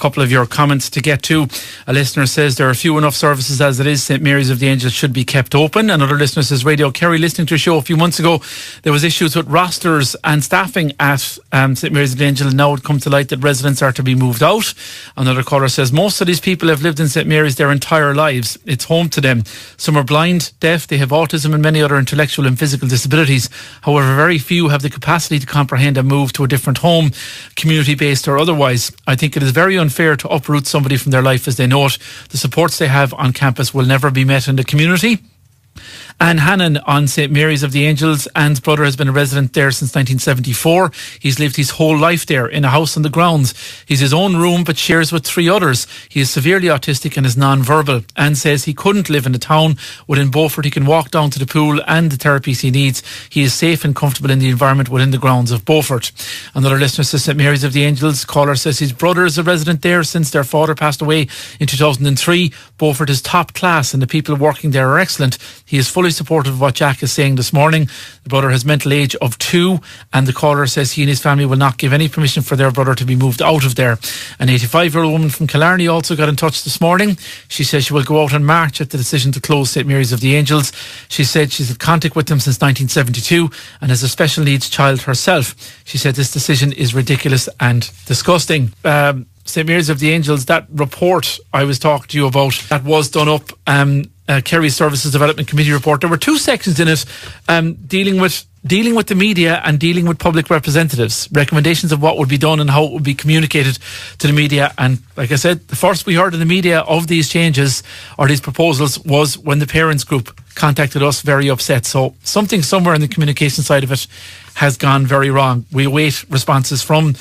couple of your comments to get to. A listener says there are few enough services as it is. St Mary's of the Angels should be kept open. Another listener says, Radio Kerry, listening to a show a few months ago, there was issues with rosters and staffing at St Mary's of the Angels. Now it come to light that residents are to be moved out. Another caller says, most of these people have lived in St Mary's their entire lives. It's home to them. Some are blind, deaf, they have autism and many other intellectual and physical disabilities. However, very few have the capacity to comprehend and move to a different home, community-based or otherwise. I think it is very unfair to uproot somebody from their life as they know it. The supports they have on campus will never be met in the community. And Hannon on St Mary's of the Angels. Anne's brother has been a resident there since 1974. He's lived his whole life there in a house on the grounds. He's his own room but shares with 3 others. He is severely autistic and is non-verbal. Anne says he couldn't live in the town. Within Beaufort he can walk down to the pool and the therapies he needs. He is safe and comfortable in the environment within the grounds of Beaufort. Another listener says St Mary's of the Angels. Caller says his brother is a resident there since their father passed away in 2003. Beaufort is top class and the people working there are excellent. He is fully supportive of what Jack is saying this morning. The brother has mental age of 2 and the caller says he and his family will not give any permission for their brother to be moved out of there. An 85-year-old woman from Killarney also got in touch this morning. She says she will go out in March at the decision to close St Mary's of the Angels. She said she's had contact with them since 1972 and has a special needs child herself. She said this decision is ridiculous and disgusting. St Mary's of the Angels, that report I was talking to you about, that was done up, Kerry Services Development Committee report. There were 2 sections in it dealing with the media and dealing with public representatives, recommendations of what would be done and how it would be communicated to the media. And like I said, the first we heard in the media of these changes or these proposals was when the parents group contacted us very upset. So something somewhere in the communication side of it has gone very wrong. We await responses from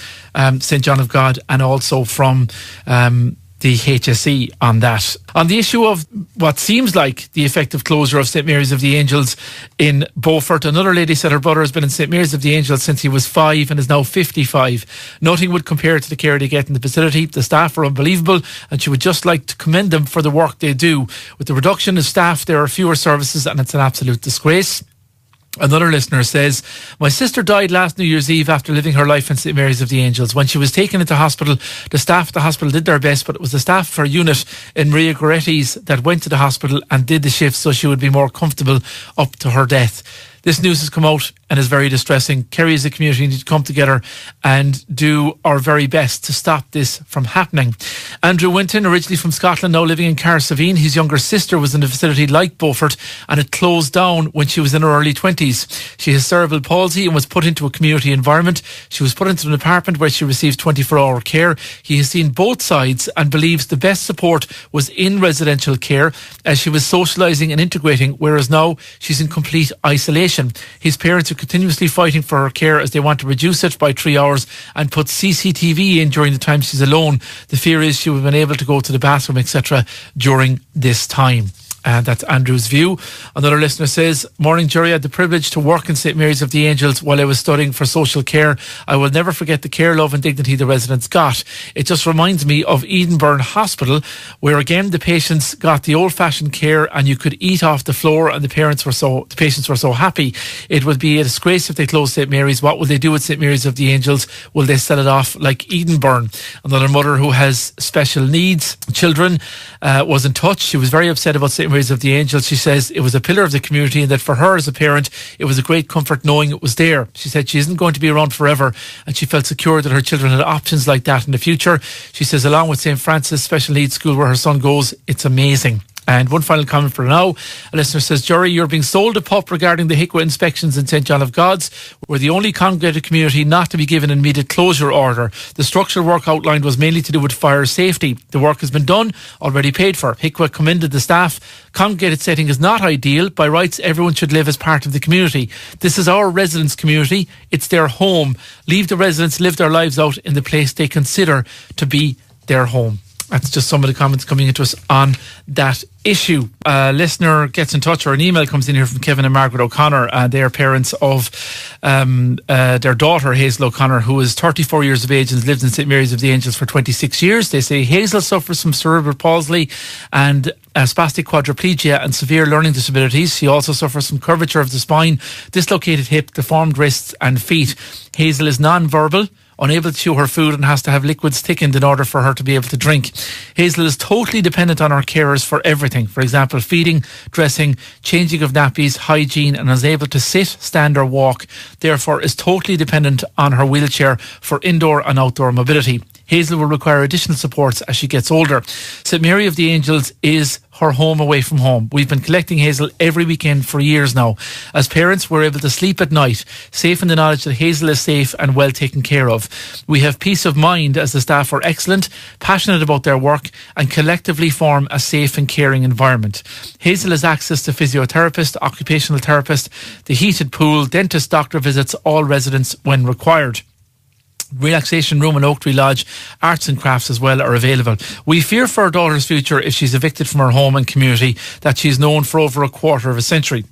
St John of God and also from the HSE on that. On the issue of what seems like the effective closure of St Mary's of the Angels in Beaufort, another lady said her brother has been in St Mary's of the Angels since he was 5 and is now 55. Nothing would compare to the care they get in the facility. The staff are unbelievable and she would just like to commend them for the work they do. With the reduction of staff, there are fewer services and it's an absolute disgrace. Another listener says, my sister died last New Year's Eve after living her life in St Mary's of the Angels. When she was taken into hospital, the staff at the hospital did their best, but it was the staff of her unit in Maria Goretti's that went to the hospital and did the shift so she would be more comfortable up to her death. This news has come out and is very distressing. Kerry as a community need to come together and do our very best to stop this from happening. Andrew Winton, originally from Scotland, now living in Carsavine. His younger sister was in a facility like Beaufort and it closed down when she was in her early 20s. She has cerebral palsy and was put into a community environment. She was put into an apartment where she receives 24-hour care. He has seen both sides and believes the best support was in residential care as she was socialising and integrating, whereas now she's in complete isolation. His parents are continuously fighting for her care as they want to reduce it by 3 hours and put CCTV in during the time she's alone. The fear is she will be unable to go to the bathroom, etc. during this time. And that's Andrew's view. Another listener says, morning Jerry, I had the privilege to work in St Mary's of the Angels while I was studying for social care. I will never forget the care, love and dignity the residents got. It just reminds me of Edenburn Hospital, where again the patients got the old-fashioned care and you could eat off the floor and the patients were so happy. It would be a disgrace if they closed St Mary's. What will they do with St Mary's of the Angels? Will they sell it off like Edenburn? Another mother who has special needs children was in touch. She was very upset about St Mary's of the Angels. She says it was a pillar of the community and that for her as a parent it was a great comfort knowing it was there. She said she isn't going to be around forever and she felt secure that her children had options like that in the future. She says along with St Francis Special Needs School where her son goes, it's amazing. And one final comment for now. A listener says, Jerry, you're being sold a pup regarding the HICWA inspections in St John of God's. We're the only congregated community not to be given an immediate closure order. The structural work outlined was mainly to do with fire safety. The work has been done, already paid for. HICWA commended the staff. Congregated setting is not ideal. By rights, everyone should live as part of the community. This is our residents' community. It's their home. Leave the residents live their lives out in the place they consider to be their home. That's just some of the comments coming into us on that issue. A listener gets in touch, or an email comes in here from Kevin and Margaret O'Connor. They are parents of their daughter Hazel O'Connor, who is 34 years of age and has lived in St Mary's of the Angels for 26 years. They say Hazel suffers from cerebral palsy and spastic quadriplegia and severe learning disabilities. She also suffers from curvature of the spine, dislocated hip, deformed wrists and feet. Hazel is non-verbal, unable to chew her food and has to have liquids thickened in order for her to be able to drink. Hazel is totally dependent on her carers for everything. For example, feeding, dressing, changing of nappies, hygiene, and is able to sit, stand or walk. Therefore is totally dependent on her wheelchair for indoor and outdoor mobility. Hazel will require additional supports as she gets older. St Mary of the Angels is her home away from home. We've been collecting Hazel every weekend for years now. As parents, we're able to sleep at night, safe in the knowledge that Hazel is safe and well taken care of. We have peace of mind as the staff are excellent, passionate about their work and collectively form a safe and caring environment. Hazel has access to physiotherapist, occupational therapist, the heated pool, dentist, doctor visits, all residents when required. Relaxation room in Oaktree Lodge, arts and crafts as well are available. We fear for our daughter's future if she's evicted from her home and community that she's known for over a quarter of a century.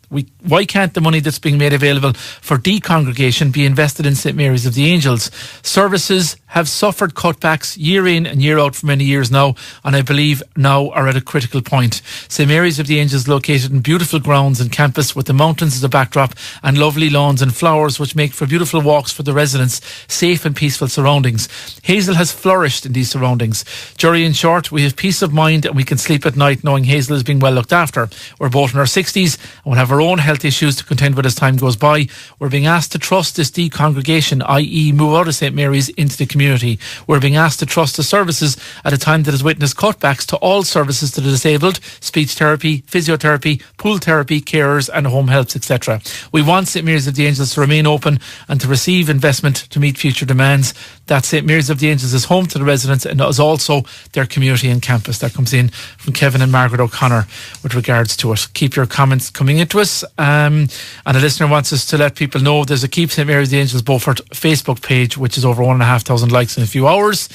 Why can't the money that's being made available for decongregation be invested in St Mary's of the Angels? Services have suffered cutbacks year in and year out for many years now, and I believe now are at a critical point. St Mary's of the Angels located in beautiful grounds and campus with the mountains as a backdrop and lovely lawns and flowers which make for beautiful walks for the residents, safe and peaceful surroundings. Hazel has flourished in these surroundings. Jury, in short, we have peace of mind and we can sleep at night knowing Hazel is being well looked after. We're both in our 60s and will have our own health issues to contend with as time goes by. We're being asked to trust this decongregation, i.e. move out of St Mary's into the community. We're being asked to trust the services at a time that has witnessed cutbacks to all services to the disabled, speech therapy, physiotherapy, pool therapy, carers and home helps, etc. We want St Mary's of the Angels to remain open and to receive investment to meet future demands. That St Mary's of the Angels is home to the residents and is also their community and campus. That comes in from Kevin and Margaret O'Connor with regards to it. Keep your comments coming into us. And a listener wants us to let people know there's a Keep St Mary's of the Angels Beaufort Facebook page, which is over 1,500 likes in a few hours.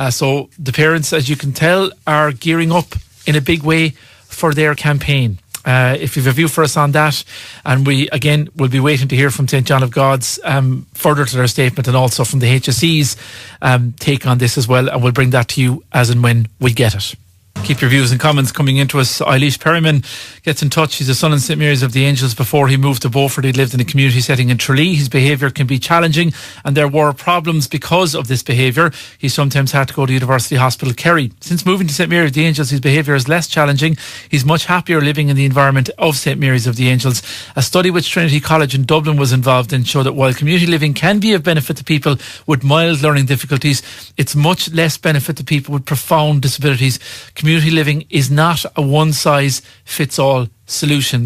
So the parents, as you can tell, are gearing up in a big way for their campaign. If you have a view for us on that, and we again will be waiting to hear from St John of God's further to their statement, and also from the HSE's take on this as well, and we'll bring that to you as and when we get it. Keep your views and comments coming into us. Eilish Perryman gets in touch. He's a son in St Mary's of the Angels. Before he moved to Beaufort, he lived in a community setting in Tralee. His behaviour can be challenging and there were problems because of this behaviour. He sometimes had to go to University Hospital Kerry. Since moving to St Mary's of the Angels, his behaviour is less challenging. He's much happier living in the environment of St Mary's of the Angels. A study which Trinity College in Dublin was involved in showed that while community living can be of benefit to people with mild learning difficulties, it's much less benefit to people with profound disabilities. Community living is not a one-size-fits-all solution.